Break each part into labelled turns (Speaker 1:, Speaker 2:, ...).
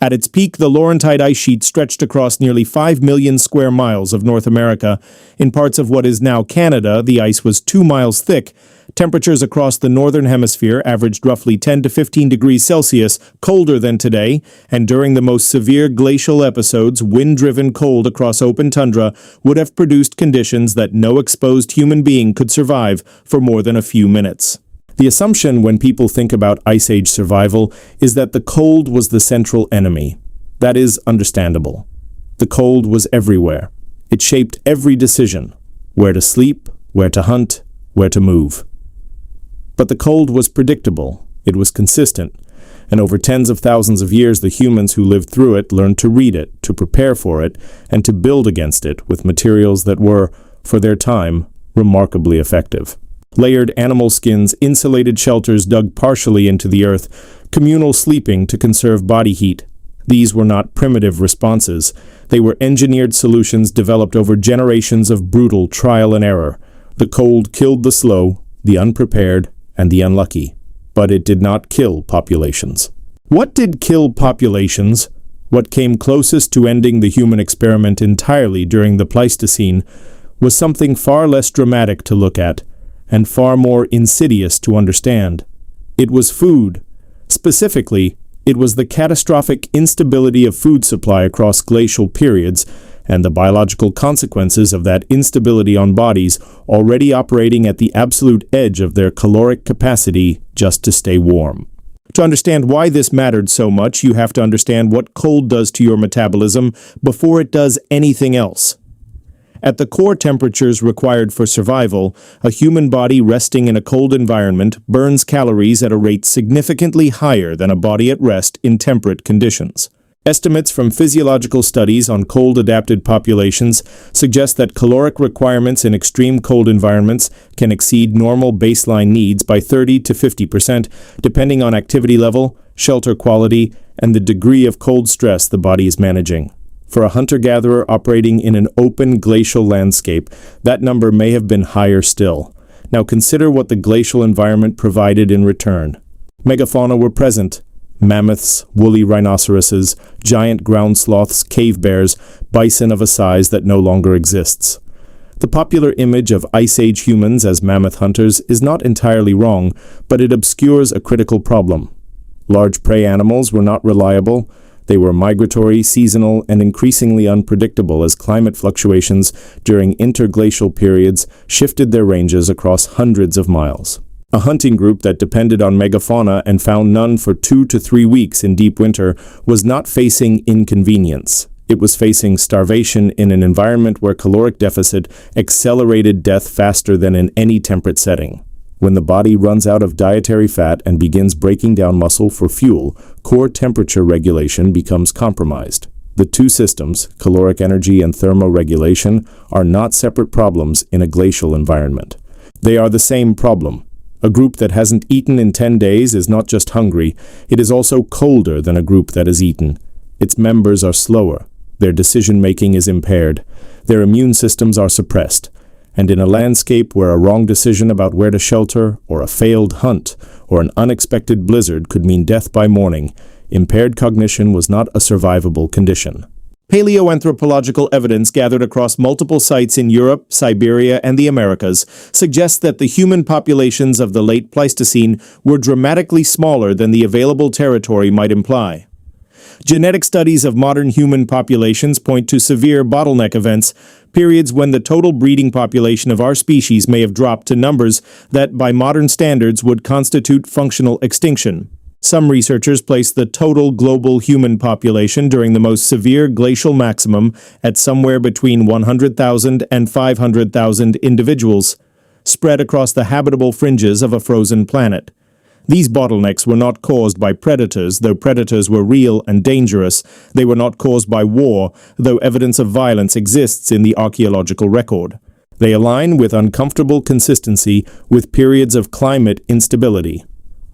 Speaker 1: At its peak, the Laurentide ice sheet stretched across nearly 5 million square miles of North America. In parts of what is now Canada, the ice was 2 miles thick. Temperatures across the northern hemisphere averaged roughly 10 to 15 degrees Celsius, colder than today, and during the most severe glacial episodes, wind-driven cold across open tundra would have produced conditions that no exposed human being could survive for more than a few minutes. The assumption when people think about Ice Age survival is that the cold was the central enemy. That is understandable. The cold was everywhere. It shaped every decision: where to sleep, where to hunt, where to move. But the cold was predictable, it was consistent, and over tens of thousands of years the humans who lived through it learned to read it, to prepare for it, and to build against it with materials that were, for their time, remarkably effective. Layered animal skins, insulated shelters dug partially into the earth, communal sleeping to conserve body heat. These were not primitive responses. They were engineered solutions developed over generations of brutal trial and error. The cold killed the slow, the unprepared, and the unlucky. But it did not kill populations. What did kill populations? What came closest to ending the human experiment entirely during the Pleistocene was something far less dramatic to look at, and far more insidious to understand. It was food. Specifically, it was the catastrophic instability of food supply across glacial periods, and the biological consequences of that instability on bodies already operating at the absolute edge of their caloric capacity just to stay warm. To understand why this mattered so much, you have to understand what cold does to your metabolism before it does anything else. At the core temperatures required for survival, a human body resting in a cold environment burns calories at a rate significantly higher than a body at rest in temperate conditions. Estimates from physiological studies on cold-adapted populations suggest that caloric requirements in extreme cold environments can exceed normal baseline needs by 30 to 50%, depending on activity level, shelter quality, and the degree of cold stress the body is managing. For a hunter-gatherer operating in an open glacial landscape, that number may have been higher still. Now consider what the glacial environment provided in return. Megafauna were present. Mammoths, woolly rhinoceroses, giant ground sloths, cave bears, bison of a size that no longer exists. The popular image of Ice Age humans as mammoth hunters is not entirely wrong, but it obscures a critical problem. Large prey animals were not reliable. They were migratory, seasonal, and increasingly unpredictable as climate fluctuations during interglacial periods shifted their ranges across hundreds of miles. A hunting group that depended on megafauna and found none for 2 to 3 weeks in deep winter was not facing inconvenience. It was facing starvation in an environment where caloric deficit accelerated death faster than in any temperate setting. When the body runs out of dietary fat and begins breaking down muscle for fuel, core temperature regulation becomes compromised. The two systems, caloric energy and thermoregulation, are not separate problems in a glacial environment. They are the same problem. A group that hasn't eaten in 10 days is not just hungry, it is also colder than a group that has eaten. Its members are slower, their decision-making is impaired, their immune systems are suppressed. And in a landscape where a wrong decision about where to shelter, or a failed hunt, or an unexpected blizzard could mean death by morning, impaired cognition was not a survivable condition. Paleoanthropological evidence gathered across multiple sites in Europe, Siberia, and the Americas suggests that the human populations of the late Pleistocene were dramatically smaller than the available territory might imply. Genetic studies of modern human populations point to severe bottleneck events, periods when the total breeding population of our species may have dropped to numbers that, by modern standards, would constitute functional extinction. Some researchers place the total global human population during the most severe glacial maximum at somewhere between 100,000 and 500,000 individuals, spread across the habitable fringes of a frozen planet. These bottlenecks were not caused by predators, though predators were real and dangerous. They were not caused by war, though evidence of violence exists in the archaeological record. They align with uncomfortable consistency with periods of climate instability.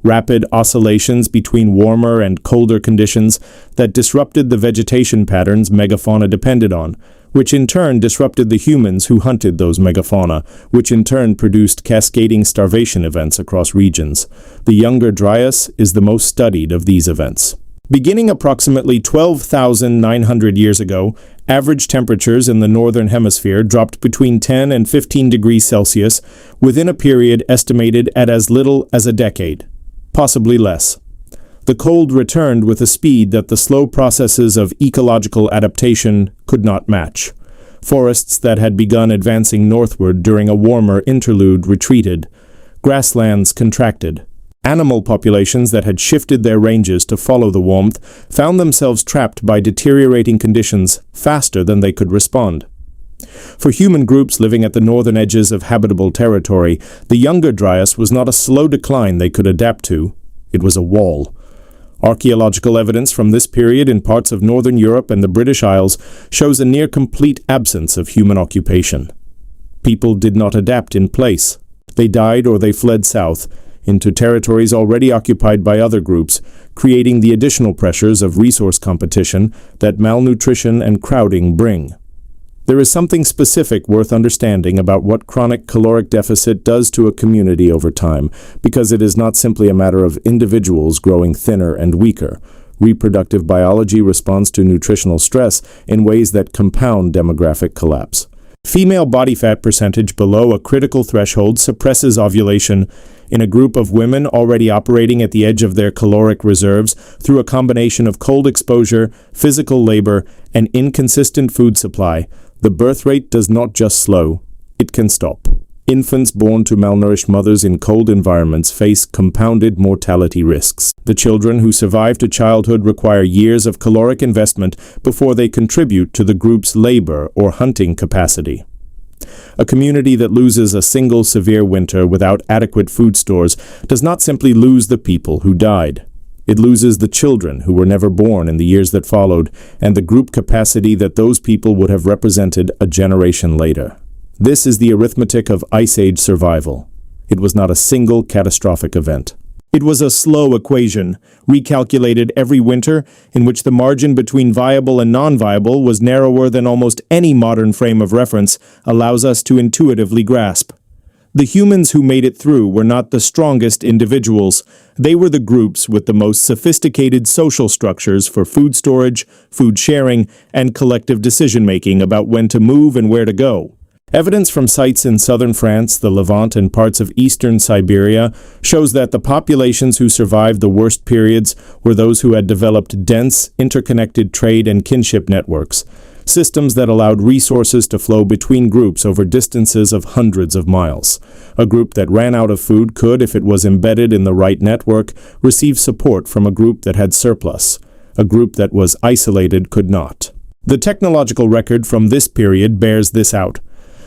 Speaker 1: Rapid oscillations between warmer and colder conditions that disrupted the vegetation patterns megafauna depended on, which in turn disrupted the humans who hunted those megafauna, which in turn produced cascading starvation events across regions. The Younger Dryas is the most studied of these events. Beginning approximately 12,900 years ago, average temperatures in the northern hemisphere dropped between 10 and 15 degrees Celsius within a period estimated at as little as a decade, possibly less. The cold returned with a speed that the slow processes of ecological adaptation could not match. Forests that had begun advancing northward during a warmer interlude retreated. Grasslands contracted. Animal populations that had shifted their ranges to follow the warmth found themselves trapped by deteriorating conditions faster than they could respond. For human groups living at the northern edges of habitable territory, the Younger Dryas was not a slow decline they could adapt to. It was a wall. Archaeological evidence from this period in parts of northern Europe and the British Isles shows a near-complete absence of human occupation. People did not adapt in place. They died or they fled south, into territories already occupied by other groups, creating the additional pressures of resource competition that malnutrition and crowding bring. There is something specific worth understanding about what chronic caloric deficit does to a community over time, because it is not simply a matter of individuals growing thinner and weaker. Reproductive biology responds to nutritional stress in ways that compound demographic collapse. Female body fat percentage below a critical threshold suppresses ovulation in a group of women already operating at the edge of their caloric reserves through a combination of cold exposure, physical labor, and inconsistent food supply. The birth rate does not just slow, it can stop. Infants born to malnourished mothers in cold environments face compounded mortality risks. The children who survive to childhood require years of caloric investment before they contribute to the group's labor or hunting capacity. A community that loses a single severe winter without adequate food stores does not simply lose the people who died. It loses the children who were never born in the years that followed, and the group capacity that those people would have represented a generation later. This is the arithmetic of Ice Age survival. It was not a single catastrophic event. It was a slow equation, recalculated every winter, in which the margin between viable and non-viable was narrower than almost any modern frame of reference allows us to intuitively grasp. The humans who made it through were not the strongest individuals. They were the groups with the most sophisticated social structures for food storage, food sharing, and collective decision-making about when to move and where to go. Evidence from sites in southern France, the Levant, and parts of eastern Siberia shows that the populations who survived the worst periods were those who had developed dense, interconnected trade and kinship networks, systems that allowed resources to flow between groups over distances of hundreds of miles. A group that ran out of food could, if it was embedded in the right network, receive support from a group that had surplus. A group that was isolated could not. The technological record from this period bears this out.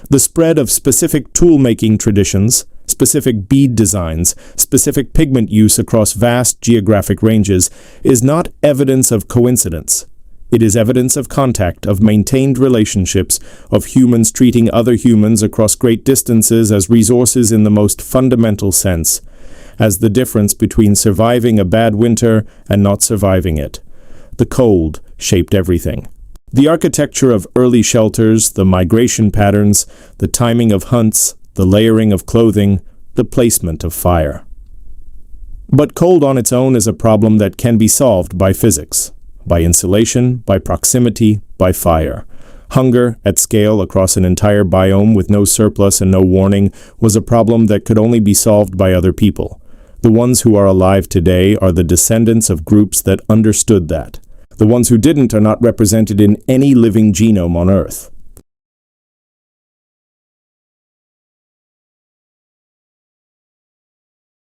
Speaker 1: The spread of specific tool-making traditions, specific bead designs, specific pigment use across vast geographic ranges is not evidence of coincidence. It is evidence of contact, of maintained relationships, of humans treating other humans across great distances as resources in the most fundamental sense, as the difference between surviving a bad winter and not surviving it. The cold shaped everything. The architecture of early shelters, the migration patterns, the timing of hunts, the layering of clothing, the placement of fire. But cold on its own is a problem that can be solved by physics, by insulation, by proximity, by fire. Hunger, at scale across an entire biome with no surplus and no warning, was a problem that could only be solved by other people. The ones who are alive today are the descendants of groups that understood that. The ones who didn't are not represented in any living genome on Earth.